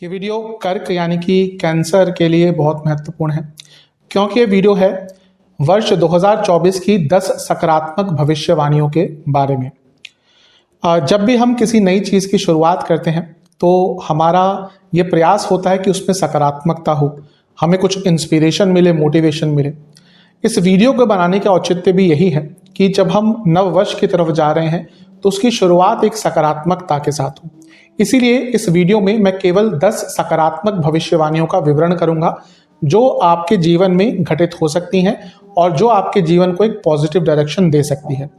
कि वीडियो कर्क यानी कि कैंसर के लिए बहुत महत्वपूर्ण है, क्योंकि ये वीडियो है वर्ष 2024 की 10 सकारात्मक भविष्यवाणियों के बारे में। जब भी हम किसी नई चीज़ की शुरुआत करते हैं तो हमारा ये प्रयास होता है कि उसमें सकारात्मकता हो, हमें कुछ इंस्पिरेशन मिले, मोटिवेशन मिले। इस वीडियो को बनाने का औचित्य भी यही है कि जब हम नव वर्ष की तरफ जा रहे हैं तो उसकी शुरुआत एक सकारात्मकता के साथ हो। इसीलिए इस वीडियो में मैं केवल 10 सकारात्मक भविष्यवाणियों का विवरण करूंगा जो आपके जीवन में घटित हो सकती हैं और जो आपके जीवन को एक पॉजिटिव डायरेक्शन दे सकती है।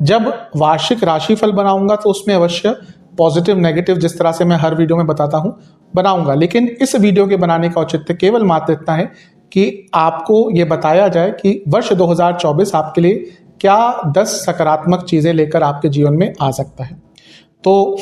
जब वार्षिक राशिफल बनाऊंगा तो उसमें अवश्य पॉजिटिव नेगेटिव, जिस तरह से मैं हर वीडियो में बताता हूं, बनाऊंगा। लेकिन इस वीडियो के बनाने का औचित्य केवल मात्र इतना है कि आपको ये बताया जाए कि वर्ष 2024 आपके लिए क्या 10 सकारात्मक चीजें लेकर आपके जीवन में आ सकता है। तो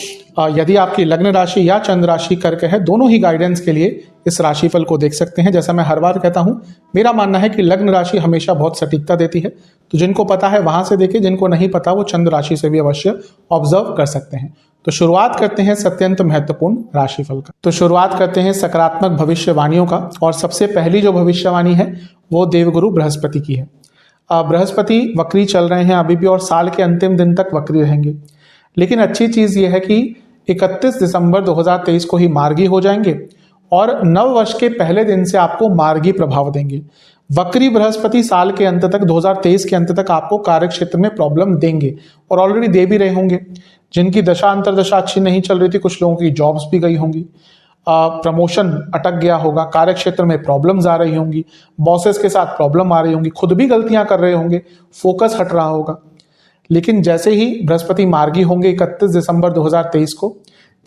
यदि आपकी लग्न राशि या चंद्र राशि कर्क है, दोनों ही गाइडेंस के लिए इस राशिफल को देख सकते हैं। जैसा मैं हर बार कहता हूं, मेरा मानना है कि लग्न राशि हमेशा बहुत सटीकता देती है, तो जिनको पता है वहां से देखें, जिनको नहीं पता वो चंद्र राशि से भी अवश्य ऑब्जर्व कर सकते हैं। तो शुरुआत करते हैं अत्यंत महत्वपूर्ण राशिफल का। तो शुरुआत करते हैं सकारात्मक भविष्यवाणियों का, और सबसे पहली जो भविष्यवाणी है वो देवगुरु बृहस्पति की है। बृहस्पति वक्री चल रहे हैं अभी भी और साल के अंतिम दिन तक वक्री रहेंगे। लेकिन अच्छी चीज ये है कि 31 दिसंबर 2023 को ही मार्गी हो जाएंगे और नव वर्ष के पहले दिन से आपको मार्गी प्रभाव देंगे। वक्री बृहस्पति साल के अंत तक, 2023 के अंत तक आपको कार्य क्षेत्र में प्रॉब्लम देंगे और ऑलरेडी दे भी रहे होंगे। जिनकी दशा अंतरदशा अच्छी नहीं चल रही थी, कुछ लोगों की जॉब्स भी गई होंगी, प्रमोशन अटक गया होगा, कार्य क्षेत्र में प्रॉब्लम्स आ रही होंगी, बॉसेस के साथ प्रॉब्लम आ रही होंगी, खुद भी गलतियां कर रहे होंगे, फोकस हट रहा होगा। लेकिन जैसे ही बृहस्पति मार्गी होंगे 31 दिसंबर 2023 को,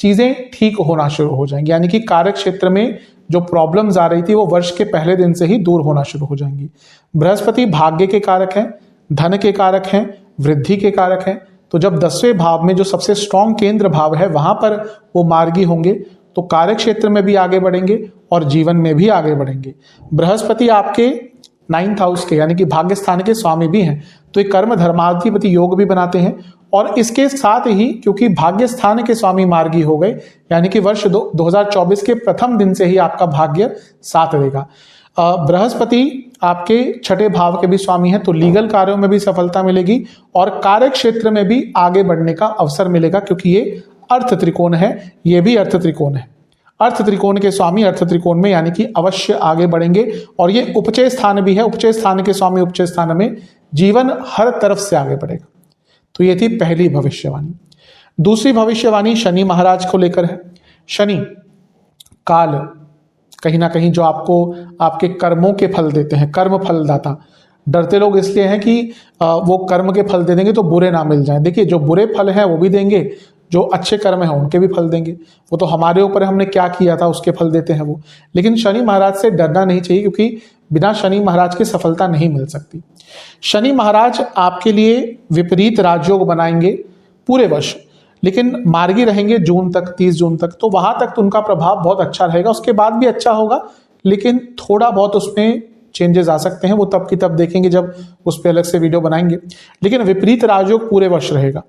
चीजें ठीक होना शुरू हो जाएंगी। यानी कि कार्य क्षेत्र में जो प्रॉब्लम्स आ रही थी वो वर्ष के पहले दिन से ही दूर होना शुरू हो जाएंगी। बृहस्पति भाग्य के कारक हैं, धन के कारक हैं, वृद्धि के कारक हैं। तो जब 10वें भाव में जो सबसे स्ट्रॉन्ग केंद्र भाव है वहां पर वो मार्गी होंगे तो कार्य क्षेत्र में भी आगे बढ़ेंगे और जीवन में भी आगे बढ़ेंगे। बृहस्पति आपके 9th हाउस के यानी कि भाग्य स्थान के स्वामी भी हैं, तो एक कर्म धर्माधिपति योग भी बनाते हैं। और इसके साथ ही क्योंकि भाग्य स्थान के स्वामी मार्गी हो गए, यानी कि वर्ष 2024 के प्रथम दिन से ही आपका भाग्य साथ देगा। बृहस्पति आपके 6ठे भाव के भी स्वामी हैं, तो लीगल कार्यों में भी सफलता मिलेगी और कार्य क्षेत्र में भी आगे बढ़ने का अवसर मिलेगा, क्योंकि ये अर्थ त्रिकोण है, ये भी अर्थ त्रिकोण है। अर्थ त्रिकोण के स्वामी अर्थ त्रिकोण में यानी कि अवश्य आगे बढ़ेंगे। और ये उपचय स्थान भी है, उपचय स्थान के स्वामी उपचय स्थान में, जीवन हर तरफ से आगे बढ़ेगा। तो ये थी पहली भविष्यवाणी। दूसरी भविष्यवाणी शनि महाराज को लेकर है। शनि काल कहीं ना कहीं जो आपको आपके कर्मों के फल देते हैं, कर्म फलदाता। डरते लोग इसलिए हैं कि वो कर्म के फल दे देंगे तो बुरे ना मिल जाएं। देखिए, जो बुरे फल हैं वो भी देंगे, जो अच्छे कर्म हैं उनके भी फल देंगे। वो तो हमारे ऊपर हमने क्या किया था उसके फल देते हैं वो। लेकिन शनि महाराज से डरना नहीं चाहिए, क्योंकि बिना शनि महाराज की सफलता नहीं मिल सकती। शनि महाराज आपके लिए विपरीत राजयोग बनाएंगे पूरे वर्ष, लेकिन मार्गी रहेंगे जून तक, 30 जून तक। तो वहां तक तो उनका प्रभाव बहुत अच्छा रहेगा, उसके बाद भी अच्छा होगा, लेकिन थोड़ा बहुत उसमें चेंजेस आ सकते हैं। वो तब की तब देखेंगे जब उस पर अलग से वीडियो बनाएंगे। लेकिन विपरीत राजयोग पूरे वर्ष रहेगा।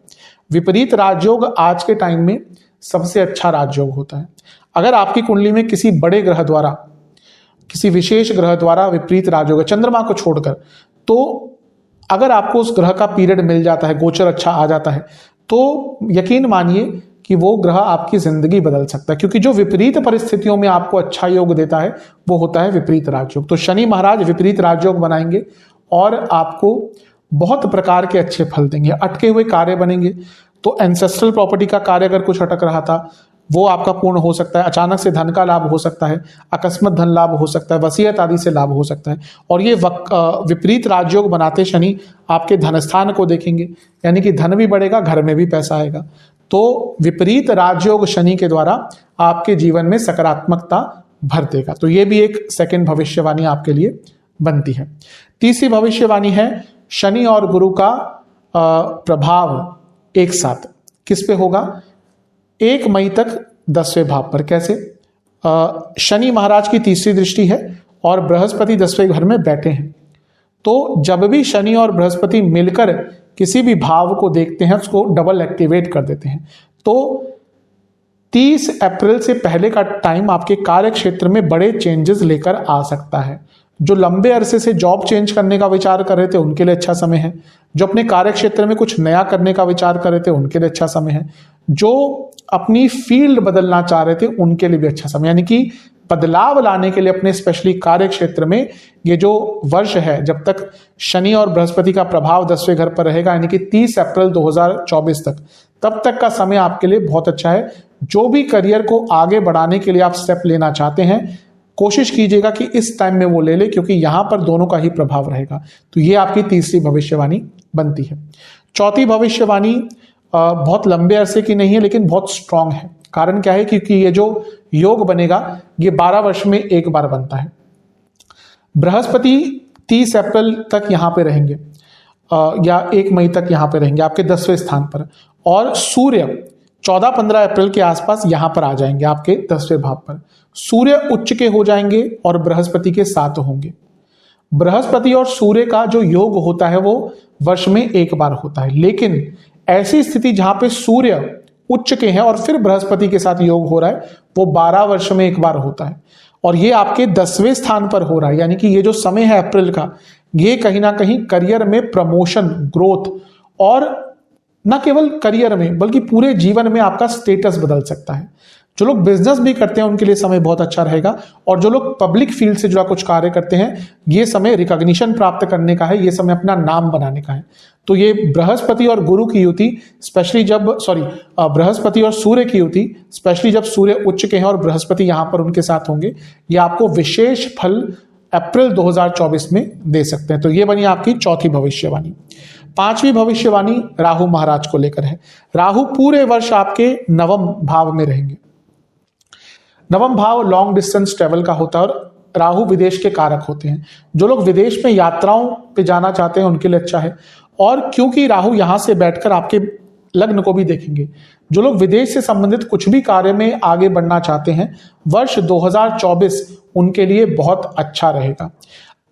विपरीत राजयोग आज के टाइम में सबसे अच्छा राजयोग होता है। अगर आपकी कुंडली में किसी बड़े ग्रह द्वारा, किसी विशेष ग्रह द्वारा विपरीत राजयोग है, चंद्रमा को छोड़कर, तो अगर आपको उस ग्रह का पीरियड मिल जाता है, गोचर अच्छा आ जाता है, तो यकीन मानिए कि वो ग्रह आपकी जिंदगी बदल सकता है। क्योंकि जो विपरीत परिस्थितियों में आपको अच्छा योग देता है वो होता है विपरीत राजयोग। तो शनि महाराज विपरीत राजयोग बनाएंगे और आपको बहुत प्रकार के अच्छे फल देंगे। अटके हुए कार्य बनेंगे, तो एंसेस्ट्रल प्रॉपर्टी का कार्य अगर कुछ अटक रहा था वो आपका पूर्ण हो सकता है। अचानक से धन का लाभ हो सकता है, अकस्मात धन लाभ हो सकता है, वसीयत आदि से लाभ हो सकता है। और ये विपरीत राजयोग बनाते शनि आपके धन स्थान को देखेंगे, यानी कि धन भी बढ़ेगा, घर में भी पैसा आएगा। तो विपरीत राजयोग शनि के द्वारा आपके जीवन में सकारात्मकता भर देगा। तो ये भी एक सेकंड भविष्यवाणी आपके लिए बनती है। तीसरी भविष्यवाणी है शनि और गुरु का प्रभाव एक साथ किस पे होगा? 1 मई तक 10वें भाव पर। कैसे? शनि महाराज की तीसरी दृष्टि है और बृहस्पति 10वें घर में बैठे हैं। तो जब भी शनि और बृहस्पति मिलकर किसी भी भाव को देखते हैं उसको डबल एक्टिवेट कर देते हैं। तो 30 अप्रैल से पहले का टाइम आपके कार्य क्षेत्र में बड़े चेंजेस लेकर आ सकता है। जो लंबे अरसे से जॉब चेंज करने का विचार कर रहे थे उनके लिए अच्छा समय है। जो अपने कार्य क्षेत्र में कुछ नया करने का विचार कर रहे थे उनके लिए अच्छा समय है। जो अपनी फील्ड बदलना चाह रहे थे उनके लिए भी अच्छा समय, यानी कि बदलाव लाने के लिए अपने स्पेशली कार्य क्षेत्र में ये जो वर्ष है, जब तक शनि और बृहस्पति का प्रभाव 10वें घर पर रहेगा, यानी कि 30 अप्रैल 2024 तक, तब तक का समय आपके लिए बहुत अच्छा है। जो भी करियर को आगे बढ़ाने के लिए आप स्टेप लेना चाहते हैं, कोशिश कीजिएगा कि इस टाइम में वो ले ले, क्योंकि यहां पर दोनों का ही प्रभाव रहेगा। तो ये आपकी तीसरी भविष्यवाणी बनती है। चौथी भविष्यवाणी बहुत लंबे अरसे की नहीं है, लेकिन बहुत स्ट्रांग है। कारण क्या है? क्योंकि ये जो योग बनेगा ये 12 वर्ष में एक बार बनता है। बृहस्पति 30 अप्रैल तक यहां पे रहेंगे या 1 मई तक यहां पे रहेंगे आपके 10वें स्थान पर, और सूर्य 14-15 अप्रैल के आसपास यहां पर आ जाएंगे आपके 10वें भाव पर। सूर्य उच्च के हो जाएंगे और बृहस्पति के साथ होंगे। बृहस्पति और सूर्य का जो योग होता है वो वर्ष में एक बार होता है, लेकिन ऐसी स्थिति जहां पे सूर्य उच्च के हैं और फिर बृहस्पति के साथ योग हो रहा है, वो 12 वर्ष में एक बार होता है, और ये आपके 10वें स्थान पर हो रहा है। यानी कि ये जो समय है अप्रैल का, ये कहीं ना कहीं करियर में प्रमोशन, ग्रोथ, और न केवल करियर में बल्कि पूरे जीवन में आपका स्टेटस बदल सकता है। जो लोग बिजनेस भी करते हैं उनके लिए समय बहुत अच्छा रहेगा, और जो लोग पब्लिक फील्ड से जुड़ा कुछ कार्य करते हैं, ये समय रिकॉग्निशन प्राप्त करने का है, ये समय अपना नाम बनाने का है। तो ये बृहस्पति और गुरु की युति, स्पेशली जब बृहस्पति और सूर्य की युति, स्पेशली जब सूर्य उच्च के हैं और बृहस्पति यहां पर उनके साथ होंगे, ये आपको विशेष फल अप्रैल 2024 में दे सकते हैं। तो ये बनी आपकी चौथी भविष्यवाणी। पांचवी भविष्यवाणी राहु महाराज को लेकर है। राहु पूरे वर्ष आपके नवम भाव में रहेंगे। नवम भाव लॉन्ग डिस्टेंस ट्रेवल का होता है और राहु विदेश के कारक होते हैं। जो लोग विदेश में यात्राओं पे जाना चाहते हैं उनके लिए अच्छा है, और क्योंकि राहु यहां से बैठकर आपके लग्न को भी देखेंगे, जो लोग विदेश से संबंधित कुछ भी कार्य में आगे बढ़ना चाहते हैं, वर्ष 2024 उनके लिए बहुत अच्छा रहेगा।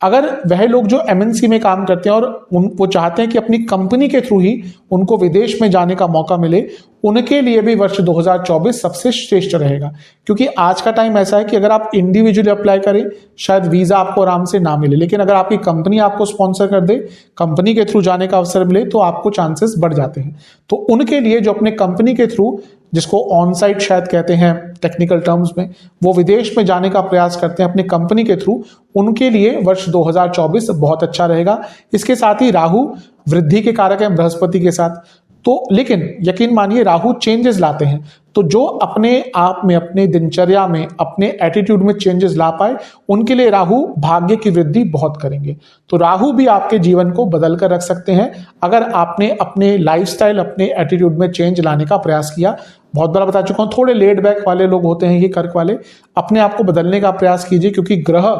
अगर वह लोग जो एमएनसी में काम करते हैं और वो चाहते हैं कि अपनी कंपनी के थ्रू ही उनको विदेश में जाने का मौका मिले, उनके लिए भी वर्ष 2024 सबसे श्रेष्ठ रहेगा। क्योंकि आज का टाइम ऐसा है कि अगर आप इंडिविजुअली अप्लाई करें शायद वीजा आपको आराम से ना मिले, लेकिन अगर आपकी कंपनी आपको स्पॉन्सर कर दे, कंपनी के थ्रू जाने का अवसर मिले, तो आपको चांसेस बढ़ जाते हैं। तो उनके लिए जो अपने कंपनी के थ्रू, जिसको ऑन साइट शायद कहते हैं टेक्निकल टर्म्स में, वो विदेश में जाने का प्रयास करते हैं अपनी कंपनी के थ्रू, उनके लिए वर्ष 2024 बहुत अच्छा रहेगा। इसके साथ ही राहु वृद्धि के कारक हैं बृहस्पति के साथ, तो लेकिन यकीन मानिए राहु चेंजेस लाते हैं। तो जो अपने आप में, अपने दिनचर्या में, अपने एटीट्यूड में चेंजेस ला पाए, उनके लिए राहु भाग्य की वृद्धि बहुत करेंगे। तो राहु भी आपके जीवन को बदल कर रख सकते हैं अगर आपने अपने लाइफस्टाइल, अपने एटीट्यूड में चेंज लाने का प्रयास किया। बहुत बार बता चुका हूं, थोड़े लेड बैक वाले लोग होते हैं ये कर्क वाले, अपने आप को बदलने का प्रयास कीजिए, क्योंकि ग्रह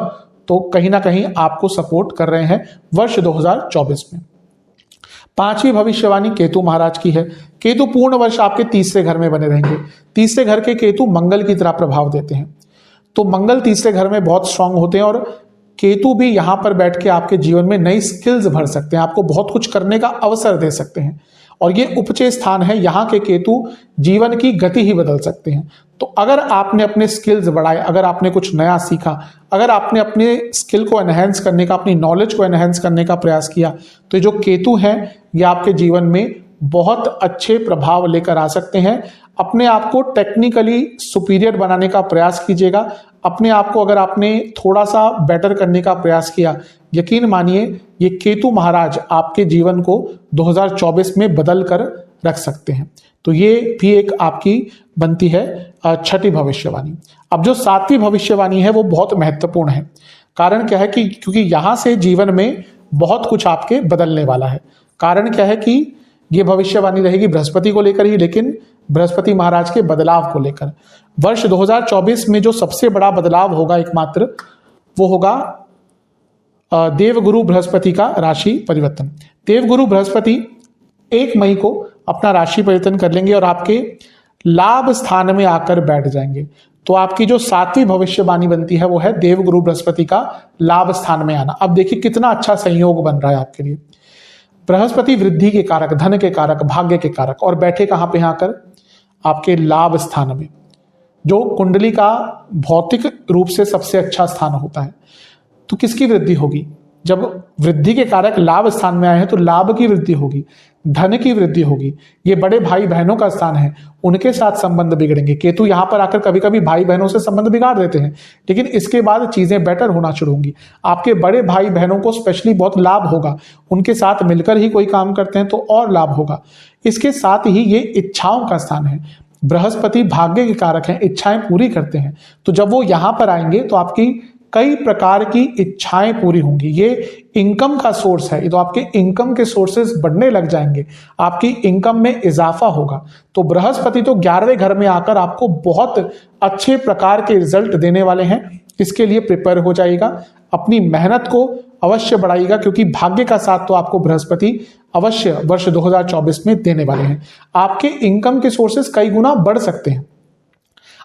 तो कहीं ना कहीं आपको सपोर्ट कर रहे हैं वर्ष 2024 में। पांचवी भविष्यवाणी केतु महाराज की है। केतु पूर्ण वर्ष आपके तीसरे घर में बने रहेंगे। तीसरे घर के केतु मंगल की तरह प्रभाव देते हैं, तो मंगल तीसरे घर में बहुत स्ट्रांग होते हैं, और केतु भी यहां पर बैठ के आपके जीवन में नई स्किल्स भर सकते हैं, आपको बहुत कुछ करने का अवसर दे सकते हैं। और ये उपचय स्थान है, यहाँ के केतु जीवन की गति ही बदल सकते हैं। तो अगर आपने अपने स्किल्स बढ़ाए, अगर आपने कुछ नया सीखा, अगर आपने अपने स्किल को एनहेंस करने का, अपनी नॉलेज को एनहेंस करने का प्रयास किया, तो जो केतु हैं ये आपके जीवन में बहुत अच्छे प्रभाव लेकर आ सकते हैं। अपने आप को टेक्निकली सुपीरियर बनाने का प्रयास कीजिएगा। अपने आप को अगर आपने थोड़ा सा बेटर करने का प्रयास किया, यकीन मानिए ये केतु महाराज आपके जीवन को 2024 में बदल कर रख सकते हैं। तो ये भी एक आपकी बनती है छठी भविष्यवाणी। अब जो सातवीं भविष्यवाणी है वो बहुत महत्वपूर्ण है। कारण क्या है कि क्योंकि यहां से जीवन में बहुत कुछ आपके बदलने वाला है। कारण क्या है कि ये भविष्यवाणी रहेगी बृहस्पति को लेकर ही, लेकिन बृहस्पति महाराज के बदलाव को लेकर। वर्ष 2024 में जो सबसे बड़ा बदलाव होगा एकमात्र, वो होगा देवगुरु बृहस्पति का राशि परिवर्तन। देवगुरु बृहस्पति 1 मई को अपना राशि परिवर्तन कर लेंगे और आपके लाभ स्थान में आकर बैठ जाएंगे। तो आपकी जो सातवीं भविष्यवाणी बनती है वो है देवगुरु बृहस्पति का लाभ स्थान में आना। अब देखिए कितना अच्छा संयोग बन रहा है आपके लिए। बृहस्पति वृद्धि के कारक, धन के कारक, भाग्य के कारक, और बैठे कहां पे? आकर आपके लाभ स्थान में। जो कुंडली का भौतिक रूप से सबसे अच्छा स्थान होता है। तो किसकी वृद्धि होगी? जब वृद्धि के कारक लाभ स्थान में आए हैं तो लाभ की वृद्धि होगी, धन की वृद्धि होगी। ये बड़े भाई बहनों का स्थान है, उनके साथ संबंध बिगड़ेंगे। केतु यहां पर आकर कभी कभी भाई बहनों से संबंध बिगाड़ देते हैं, लेकिन इसके बाद चीजें बेटर होना शुरू होंगी। आपके बड़े भाई बहनों को स्पेशली बहुत लाभ होगा, उनके साथ मिलकर ही कोई काम करते हैं तो और लाभ होगा। इसके साथ ही ये इच्छाओं का स्थान है। बृहस्पति भाग्य के कारक हैं, इच्छाएं पूरी करते हैं। तो जब वो यहां पर आएंगे तो आपकी कई प्रकार की इच्छाएं पूरी होंगी। ये इनकम का सोर्स है, ये तो आपके इनकम के सोर्सेस बढ़ने लग जाएंगे, आपकी इनकम में इजाफा होगा। तो बृहस्पति तो 11वें घर में आकर आपको बहुत अच्छे प्रकार के रिजल्ट देने वाले हैं। इसके लिए प्रिपेयर हो जाइएगा, अपनी मेहनत को अवश्य बढ़ाइएगा, क्योंकि भाग्य का साथ तो आपको बृहस्पति अवश्य वर्ष 2024 में देने वाले हैं। आपके इनकम के सोर्सेस कई गुना बढ़ सकते हैं।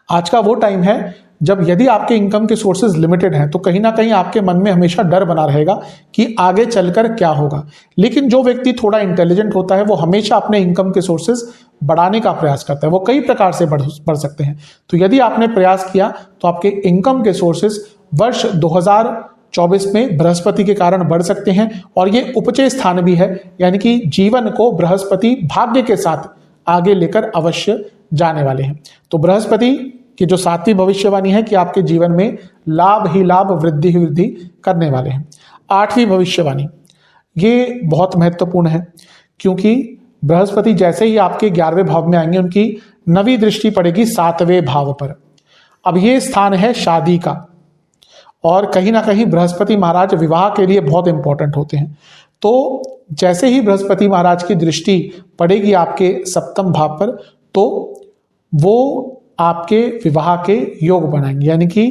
आज का वो टाइम है जब यदि आपके इनकम के सोर्सेज लिमिटेड हैं तो कहीं ना कहीं आपके मन में हमेशा डर बना रहेगा कि आगे चलकर क्या होगा। लेकिन जो व्यक्ति थोड़ा इंटेलिजेंट होता है वो हमेशा अपने इनकम के सोर्सेज बढ़ाने का प्रयास करता है। वो कई प्रकार से बढ़ सकते हैं। तो यदि आपने प्रयास किया तो आपके इनकम के सोर्सेज वर्ष 2024 में बृहस्पति के कारण बढ़ सकते हैं। और ये उपचय स्थान भी है, यानी कि जीवन को बृहस्पति भाग्य के साथ आगे लेकर अवश्य जाने वाले हैं। तो बृहस्पति कि जो 7वीं भविष्यवाणी है कि आपके जीवन में लाभ ही लाभ, वृद्धि ही वृद्धि करने वाले हैं। 8वीं भविष्यवाणी ये बहुत महत्वपूर्ण है, क्योंकि बृहस्पति जैसे ही आपके 11वें भाव में आएंगे उनकी 9वीं दृष्टि पड़ेगी 7वें भाव पर। अब ये स्थान है शादी का, और कहीं ना कहीं बृहस्पति महाराज विवाह के लिए बहुत इंपॉर्टेंट होते हैं। तो जैसे ही बृहस्पति महाराज की दृष्टि पड़ेगी आपके 7वें भाव पर तो वो आपके विवाह के योग बनाएंगे, यानी कि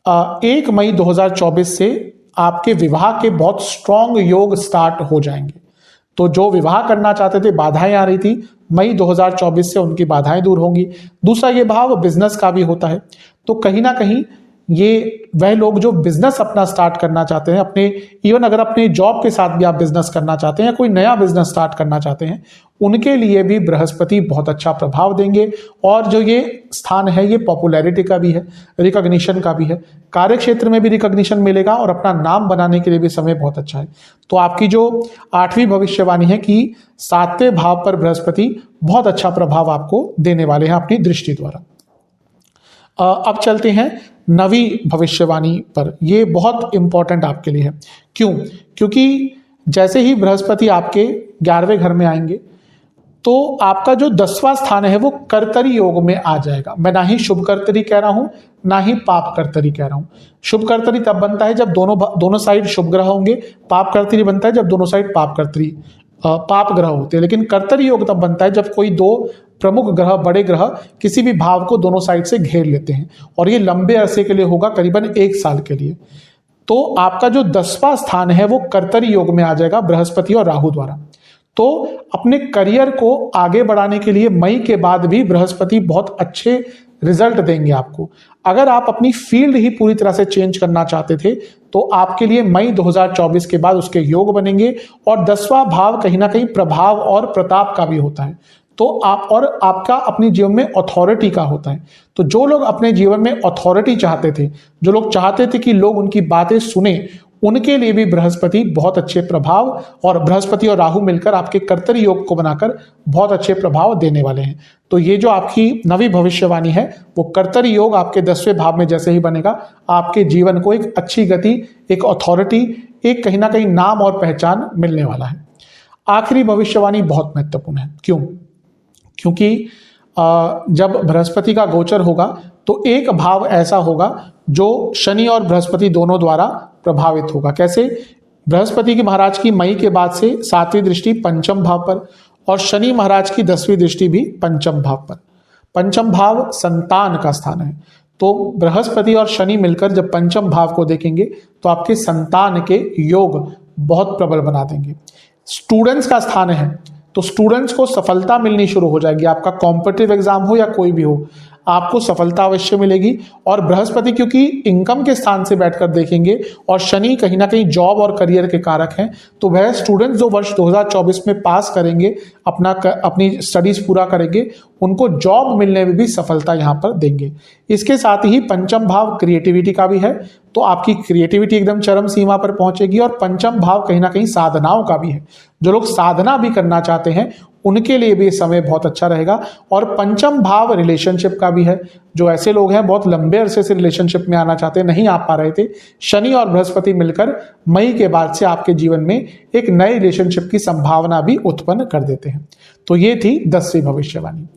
1 मई 2024 से आपके विवाह के बहुत स्ट्रॉन्ग योग स्टार्ट हो जाएंगे। तो जो विवाह करना चाहते थे, बाधाएं आ रही थी, मई 2024 से उनकी बाधाएं दूर होंगी। दूसरा ये भाव बिजनेस का भी होता है, तो कहीं ना कहीं ये वह लोग जो बिजनेस अपना स्टार्ट करना चाहते हैं, अपने इवन अगर अपने जॉब के साथ भी आप बिजनेस करना चाहते हैं या कोई नया बिजनेस स्टार्ट करना चाहते हैं, उनके लिए भी बृहस्पति बहुत अच्छा प्रभाव देंगे। और जो ये स्थान है ये पॉपुलैरिटी का भी है, रिकॉग्निशन का भी है, कार्य क्षेत्र में भी रिकॉग्निशन मिलेगा और अपना नाम बनाने के लिए भी समय बहुत अच्छा है। तो आपकी जो 8वीं भविष्यवाणी है कि 7वें भाव पर बृहस्पति बहुत अच्छा प्रभाव आपको देने वाले हैं अपनी दृष्टि द्वारा। अब चलते हैं 9वीं भविष्यवाणी पर। ये बहुत इंपॉर्टेंट आपके लिए है। क्यों? क्योंकि जैसे ही बृहस्पति आपके 11वें घर में आएंगे तो आपका जो 10वां स्थान है वो कर्तरी योग में आ जाएगा। मैं ना ही शुभ कर्तरी कह रहा हूं ना ही पाप कर्तरी कह रहा हूं। शुभ कर्तरी तब बनता है जब दोनों साइड शुभ ग्रह होंगे, पाप कर्तरी बनता है जब दोनों साइड पाप ग्रह होते हैं। लेकिन कर्तरी योग तब बनता है जब कोई 2 प्रमुख ग्रह, बड़े ग्रह किसी भी भाव को दोनों साइड से घेर लेते हैं, और ये लंबे अरसे के लिए होगा, करीबन 1 साल के लिए। तो आपका जो 10वां स्थान है वो कर्तरी योग में आ जाएगा बृहस्पति और राहु द्वारा। तो अपने करियर को आगे बढ़ाने के लिए मई के बाद भी बृहस्पति बहुत अच्छे रिजल्ट देंगे आपको। अगर आप अपनी फील्ड ही पूरी तरह से चेंज करना चाहते थे तो आपके लिए मई 2024 के बाद उसके योग बनेंगे। और 10वां भाव कहीं ना कहीं प्रभाव और प्रताप का भी होता है, तो आपका अपने जीवन में अथॉरिटी का होता है। तो जो लोग अपने जीवन में अथॉरिटी चाहते थे, जो लोग चाहते थे कि लोग उनकी बातें सुने, उनके लिए भी बृहस्पति बहुत अच्छे प्रभाव, और बृहस्पति और राहु मिलकर आपके कर्तरी योग को बनाकर बहुत अच्छे प्रभाव देने वाले हैं। तो ये जो आपकी 9वीं भविष्यवाणी है वो कर्तरी योग आपके 10वें भाव में जैसे ही बनेगा, आपके जीवन को एक अच्छी गति, एक अथॉरिटी, एक कहीं ना कहीं नाम और पहचान मिलने वाला है। आखिरी भविष्यवाणी बहुत महत्वपूर्ण है। क्यों? क्योंकि जब बृहस्पति का गोचर होगा तो एक भाव ऐसा होगा जो शनि और बृहस्पति दोनों द्वारा प्रभावित होगा। कैसे? बृहस्पति की महाराज की मई के बाद से 7वीं दृष्टि 5म भाव पर, और शनि महाराज की 10वीं दृष्टि भी 5म भाव पर। 5म भाव संतान का स्थान है, तो बृहस्पति और शनि मिलकर जब 5म भाव को देखेंगे तो आपके संतान के योग बहुत प्रबल बना देंगे। स्टूडेंट्स का स्थान है, तो स्टूडेंट्स को सफलता मिलनी शुरू हो जाएगी। आपका कॉम्पिटिटिव एग्जाम हो या कोई भी हो, आपको सफलता अवश्य मिलेगी। और बृहस्पति क्योंकि इनकम के स्थान से बैठकर देखेंगे और शनि कहीं ना कहीं जॉब और करियर के कारक हैं, तो वह स्टूडेंट्स जो वर्ष 2024 में पास करेंगे, अपनी स्टडीज पूरा करेंगे, उनको जॉब मिलने में भी सफलता यहाँ पर देंगे। इसके साथ ही पंचम भाव क्रिएटिविटी का भी है, तो आपकी क्रिएटिविटी एकदम चरम सीमा पर पहुंचेगी। और पंचम भाव कहीं ना कहीं साधनाओं का भी है, जो लोग साधना भी करना चाहते हैं उनके लिए भी समय बहुत अच्छा रहेगा। और पंचम भाव रिलेशनशिप का भी है, जो ऐसे लोग हैं बहुत लंबे अरसे से रिलेशनशिप में आना चाहते हैं, नहीं आ पा रहे थे, शनि और बृहस्पति मिलकर मई के बाद से आपके जीवन में एक नए रिलेशनशिप की संभावना भी उत्पन्न कर देते हैं। तो ये थी 10वीं भविष्यवाणी।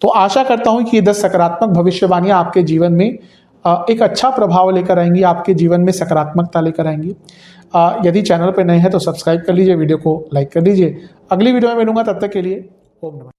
तो आशा करता हूं कि ये 10 सकारात्मक भविष्यवाणियां आपके जीवन में एक अच्छा प्रभाव लेकर आएंगी, आपके जीवन में सकारात्मकता लेकर आएंगी। यदि चैनल पर नए हैं तो सब्सक्राइब कर लीजिए, वीडियो को लाइक कर लीजिए। अगली वीडियो में मिलूंगा, तब तक के लिए ओम नमः।